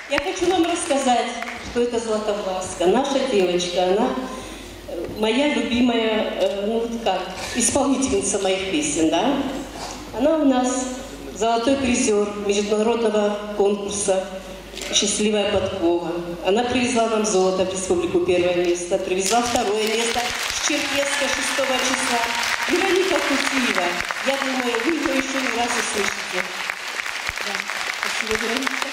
Я хочу вам рассказать, что это Златовласка. Наша девочка, она моя любимая, ну вот как, исполнительница моих песен, да? Она у нас золотой призер международного конкурса «Счастливая подкова». Она привезла нам золото в республику, 1 место, привезла 2 место с Черкесска 6 числа. Вероника Кутиева, я думаю, вы ее еще не раз услышите. Да. Спасибо, Вероника.